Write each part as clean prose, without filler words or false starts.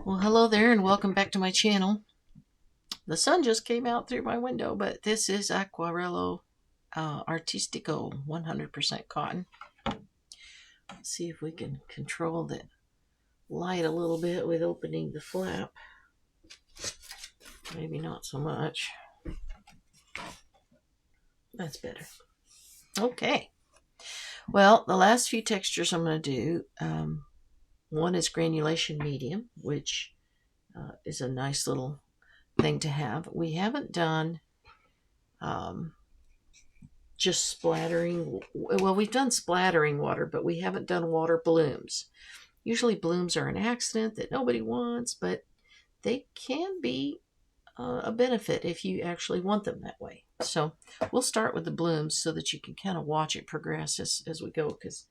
Well, hello there and welcome back to my channel. The sun just came out through my window, but this is Aquarello Artistico 100% cotton. Let's see if we can control the light a little bit with opening the flap. Maybe not so much. That's better. Okay. Well, the last few textures I'm going to do, one is granulation medium, which is a nice little thing to have. We haven't done just splattering. Well, we've done splattering water, but we haven't done water blooms. Usually blooms are an accident that nobody wants, but they can be a benefit if you actually want them that way. So we'll start with the blooms so that you can kind of watch it progress as we go, because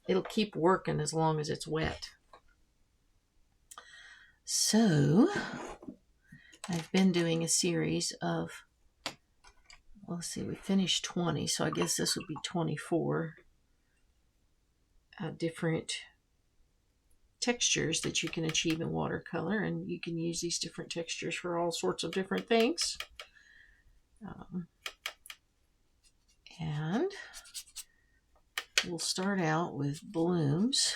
it'll keep working as long as it's wet. So I've been doing a series of, let's see, we finished 20, so I guess this would be 24 different textures that you can achieve in watercolor, and you can use these different textures for all sorts of different things. And we'll start out with blooms.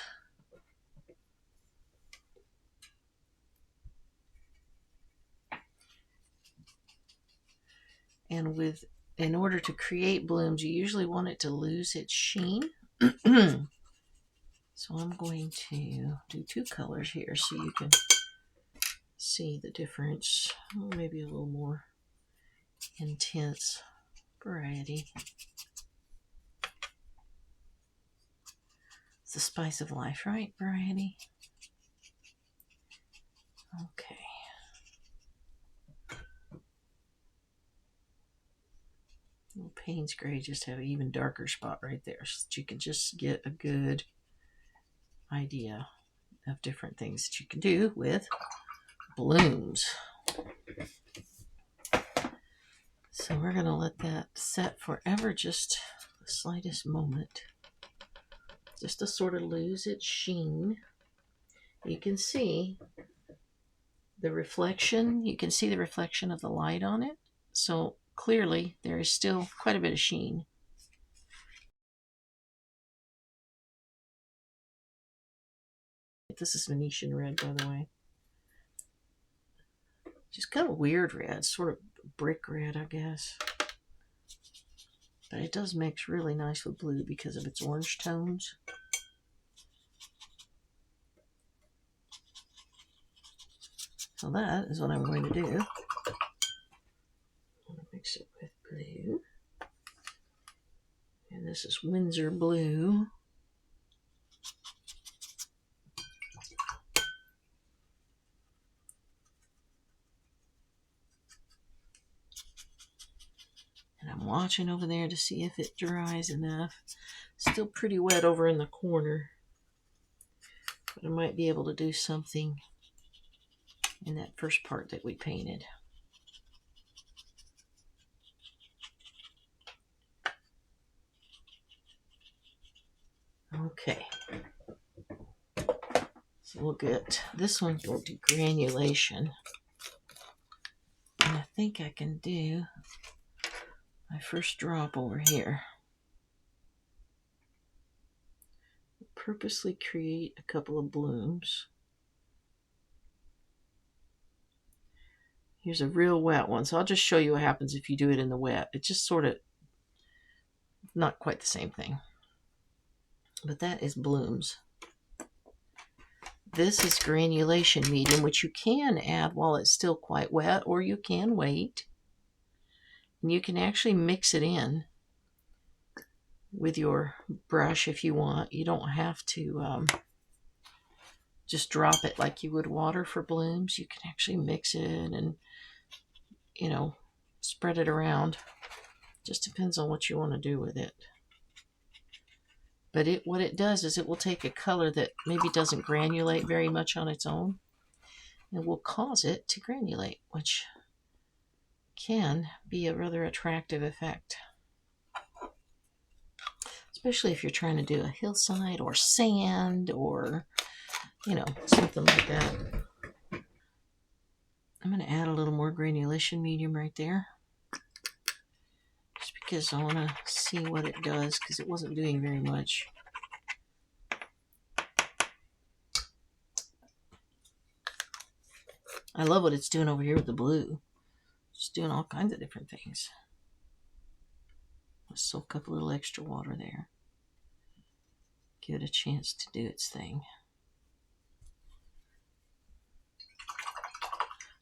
And in order to create blooms, you usually want it to lose its sheen. So I'm going to do two colors here so you can see the difference. Maybe a little more intense variety. It's the spice of life, right? Variety. Okay. Little Payne's Gray just have an even darker spot right there so that you can just get a good idea of different things that you can do with blooms. So we're going to let that set forever, just the slightest moment, just to sort of lose its sheen. You can see the reflection. You can see the reflection of the light on it. So clearly there is still quite a bit of sheen. This is Venetian red, by the way. Just kind of weird red, sort of brick red, I guess. But it does mix really nice with blue because of its orange tones. So that is what I'm going to do. I'm going to mix it with blue. And this is Windsor blue. And I'm watching over there to see if it dries enough. Still pretty wet over in the corner. But I might be able to do something in that first part that we painted. Okay. So we'll get this one, we'll do granulation. And I think I can do my first drop over here. Purposely create a couple of blooms. Here's a real wet one, so I'll just show you what happens if you do it in the wet. It's just sort of not quite the same thing. But that is blooms. This is granulation medium, which you can add while it's still quite wet, or you can wait. And you can actually mix it in with your brush if you want. You don't have to just drop it like you would water for blooms. You can actually mix it and, you know, spread it around. Just depends on what you want to do with it. But what it does is it will take a color that maybe doesn't granulate very much on its own, and will cause it to granulate, which can be a rather attractive effect. Especially if you're trying to do a hillside or sand or, you know, something like that. I'm going to add a little more granulation medium right there. Just because I want to see what it does, because it wasn't doing very much. I love what it's doing over here with the blue. Just doing all kinds of different things. Let's soak up a little extra water there. Give it a chance to do its thing.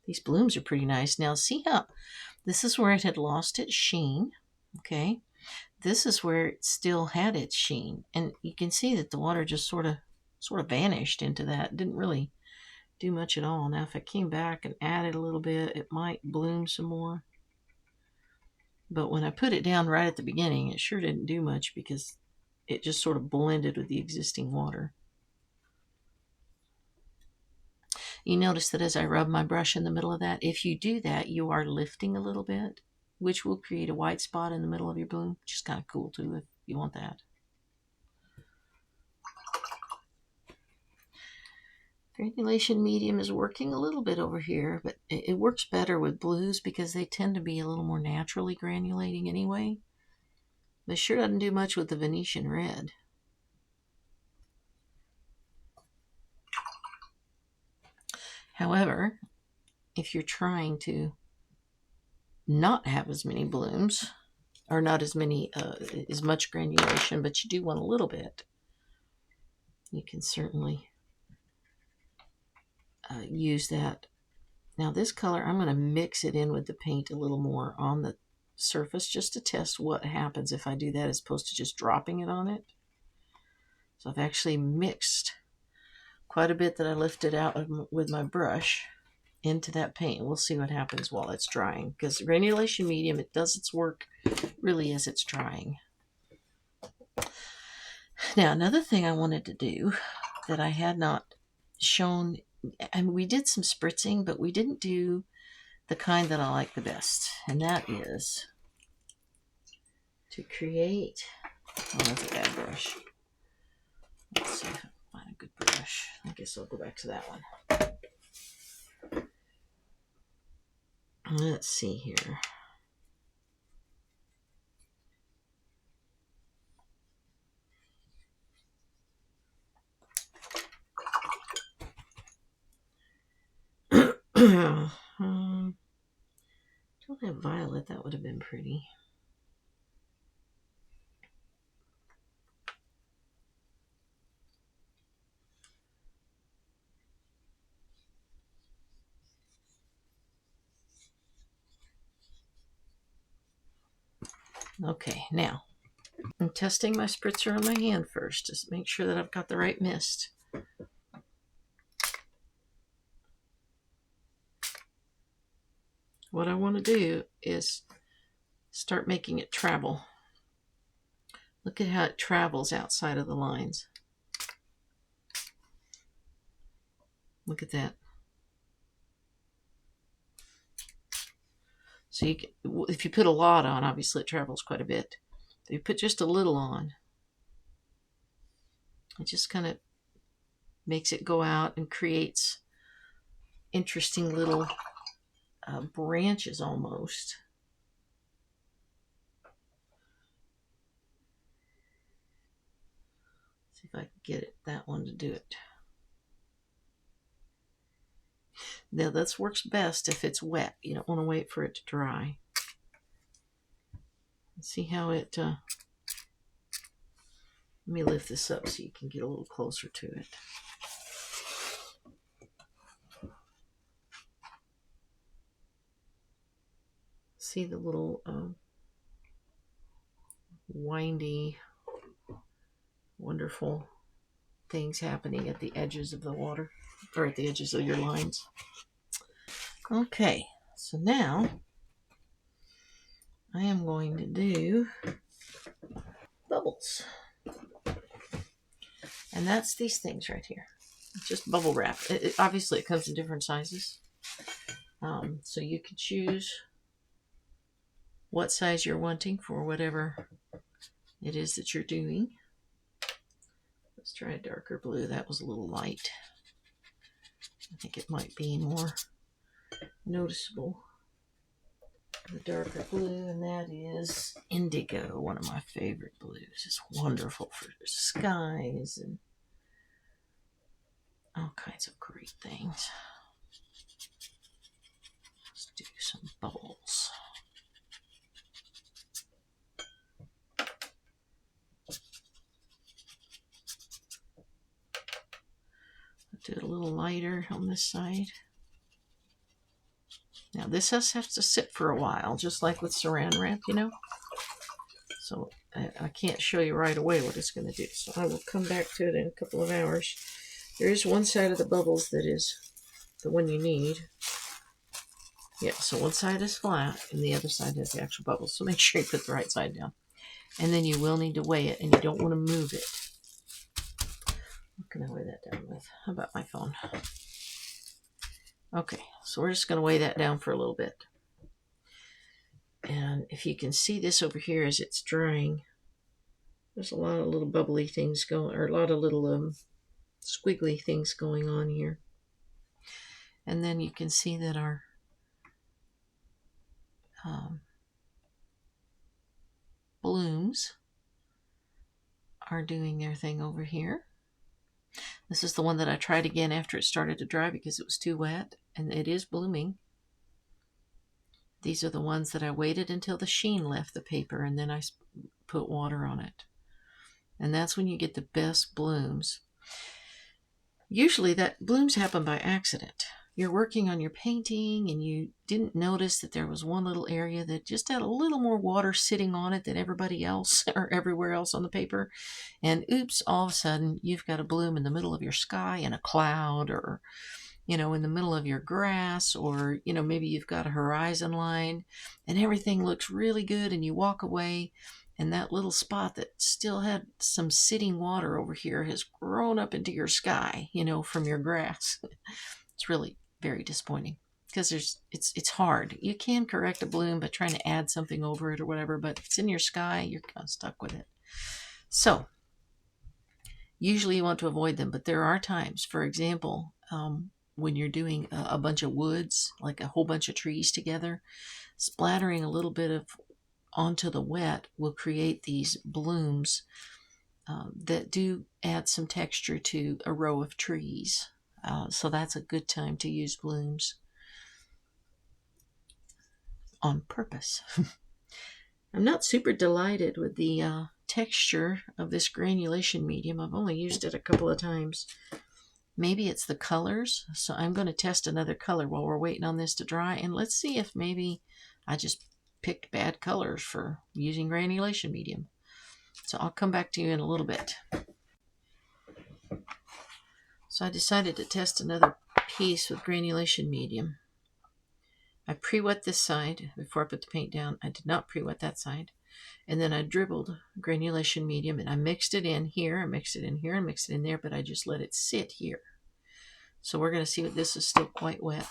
These blooms are pretty nice. Now see how this is where it had lost its sheen. Okay. This is where it still had its sheen. And you can see that the water just sort of vanished into that. It didn't really do much at all. Now if I came back and added a little bit, it might bloom some more. But when I put it down right at the beginning, it sure didn't do much because it just sort of blended with the existing water. You notice that as I rub my brush in the middle of that, if you do that, you are lifting a little bit, which will create a white spot in the middle of your bloom, which is kind of cool too if you want that. Granulation medium is working a little bit over here, but it works better with blues because they tend to be a little more naturally granulating anyway. But it sure doesn't do much with the Venetian red. However, if you're trying to not have as many blooms, or not as much granulation, but you do want a little bit, you can certainly use that. Now this color, I'm going to mix it in with the paint a little more on the surface just to test what happens if I do that as opposed to just dropping it on it. So I've actually mixed quite a bit that I lifted out with my brush into that paint. We'll see what happens while it's drying, because granulation medium, it does its work really as it's drying. Now another thing I wanted to do that I had not shown, and we did some spritzing, but we didn't do the kind that I like the best, and that is to create, oh, that's a bad brush. Let's see if I can find a good brush. I guess I'll go back to that one. Let's see here. Don't have violet. That would have been pretty. Okay, now I'm testing my spritzer on my hand first to make sure that I've got the right mist. What I want to do is start making it travel. Look at how it travels outside of the lines. Look at that. So you can, if you put a lot on, obviously it travels quite a bit. If you put just a little on, it just kind of makes it go out and creates interesting little branches almost. See if I can get that one to do it. Now this works best if it's wet. You don't want to wait for it to dry. See how it, let me lift this up so you can get a little closer to it. See the little windy, wonderful things happening at the edges of the water, or at the edges of your lines. Okay, so now I am going to do bubbles. And that's these things right here. It's just bubble wrap. Obviously, it comes in different sizes. So you can choose what size you're wanting for whatever it is that you're doing. Let's try a darker blue. That was a little light. I think it might be more noticeable, the darker blue, and that is indigo, one of my favorite blues. It's wonderful for skies and all kinds of great things. Let's do some bubbles. I'll do it a little lighter on this side. Now this has to sit for a while, just like with saran wrap, you know. So I can't show you right away what it's going to do. So I will come back to it in a couple of hours. There is one side of the bubbles that is the one you need. Yeah, so one side is flat and the other side has the actual bubbles. So make sure you put the right side down. And then you will need to weigh it, and you don't want to move it. What can I weigh that down with? How about my phone? Okay, so we're just going to weigh that down for a little bit. And if you can see this over here as it's drying, there's a lot of little bubbly things going, or a lot of little squiggly things going on here. And then you can see that our blooms are doing their thing over here. This is the one that I tried again after it started to dry because it was too wet, and it is blooming. These are the ones that I waited until the sheen left the paper, and then I put water on it. And that's when you get the best blooms. Usually that blooms happen by accident. You're working on your painting and you didn't notice that there was one little area that just had a little more water sitting on it than everybody else or everywhere else on the paper. And oops, all of a sudden you've got a bloom in the middle of your sky in a cloud, or, you know, in the middle of your grass, or, you know, maybe you've got a horizon line and everything looks really good, and you walk away and that little spot that still had some sitting water over here has grown up into your sky, you know, from your grass. It's really very disappointing because it's hard. You can correct a bloom by trying to add something over it or whatever, but if it's in your sky, you're kind of stuck with it. So usually you want to avoid them, but there are times, for example, when you're doing a bunch of woods, like a whole bunch of trees together, splattering a little bit of onto the wet will create these blooms that do add some texture to a row of trees. So that's a good time to use blooms on purpose. I'm not super delighted with the texture of this granulation medium. I've only used it a couple of times. Maybe it's the colors. So I'm going to test another color while we're waiting on this to dry. And let's see if maybe I just picked bad colors for using granulation medium. So I'll come back to you in a little bit. So I decided to test another piece with granulation medium. I pre-wet this side before I put the paint down. I did not pre-wet that side. And then I dribbled granulation medium and I mixed it in here. I mixed it in here and mixed it in there, but I just let it sit here. So we're going to see what this is still quite wet.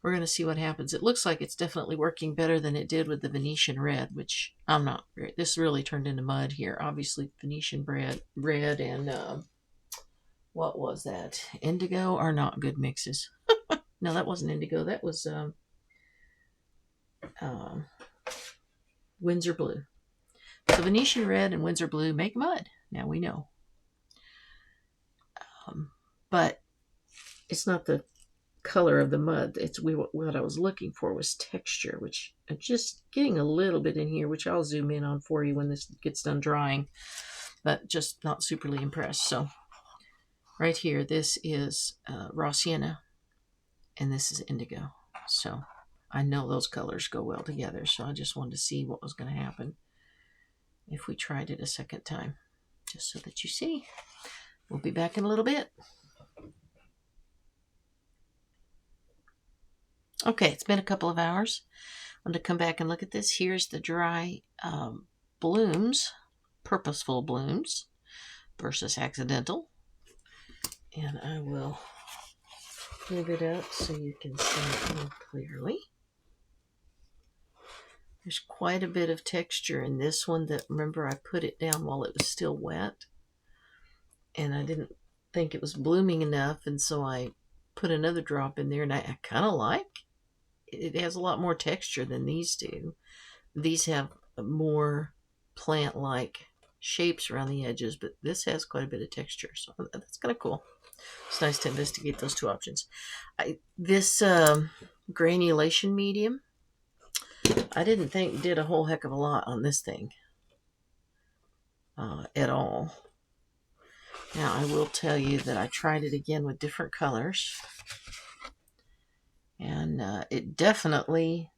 We're going to see what happens. It looks like it's definitely working better than it did with the Venetian red, which I'm not. This really turned into mud here. Obviously, Venetian red and what was that? Indigo are not good mixes. No, that wasn't indigo. That was Windsor blue. So Venetian red and Windsor blue make mud. Now we know. But it's not the color of the mud. It's what I was looking for was texture, which I'm just getting a little bit in here, which I'll zoom in on for you when this gets done drying, but just not superly impressed. So right here, this is raw sienna and this is indigo. So I know those colors go well together. So I just wanted to see what was going to happen if we tried it a second time, just so that you see. We'll be back in a little bit. Okay, it's been a couple of hours. I'm going to come back and look at this. Here's the dry blooms, purposeful blooms versus accidental. And I will move it up so you can see it more clearly. There's quite a bit of texture in this one that, remember, I put it down while it was still wet. And I didn't think it was blooming enough, and so I put another drop in there, and I kind of like it has a lot more texture than these do. These have more plant-like shapes around the edges, but this has quite a bit of texture, so that's kind of cool. It's nice to investigate those two options. This granulation medium, I didn't think did a whole heck of a lot on this thing at all. Now, I will tell you that I tried it again with different colors, and it definitely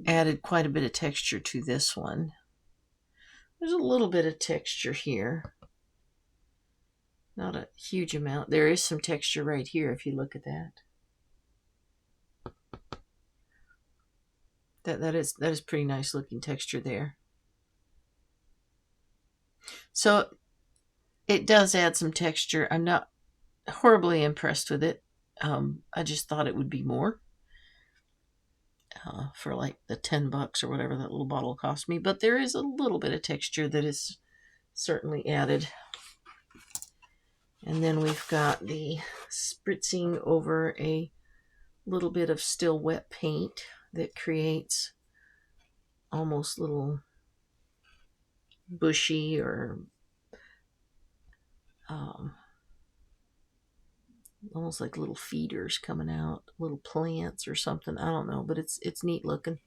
added quite a bit of texture to this one. There's a little bit of texture here. Not a huge amount. There is some texture right here if you look at that. That is pretty nice looking texture there. So it does add some texture. I'm not horribly impressed with it. I just thought it would be more for like the $10 or whatever that little bottle cost me. But there is a little bit of texture that is certainly added. And then we've got the spritzing over a little bit of still wet paint that creates almost little bushy or almost like little feeders coming out, little plants or something. I don't know, but it's neat looking.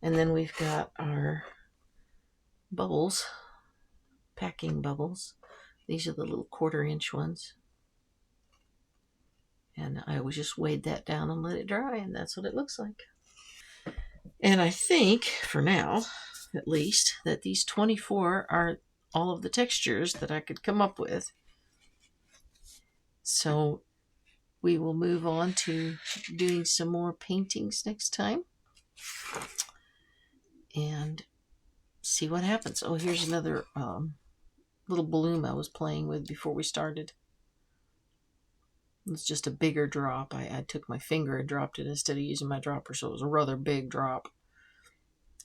And then we've got our bubbles, packing bubbles. These are the little 1/4-inch ones. And I always just weighed that down and let it dry, and that's what it looks like. And I think, for now, at least, that these 24 are all of the textures that I could come up with. So we will move on to doing some more paintings next time and see what happens. Oh, here's another little bloom I was playing with before we started. It's just a bigger drop. I took my finger and dropped it instead of using my dropper, so it was a rather big drop.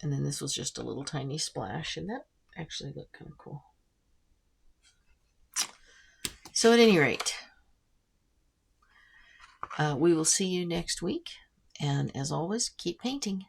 And then this was just a little tiny splash, and that actually looked kind of cool. So at any rate, we will see you next week. And as always, keep painting.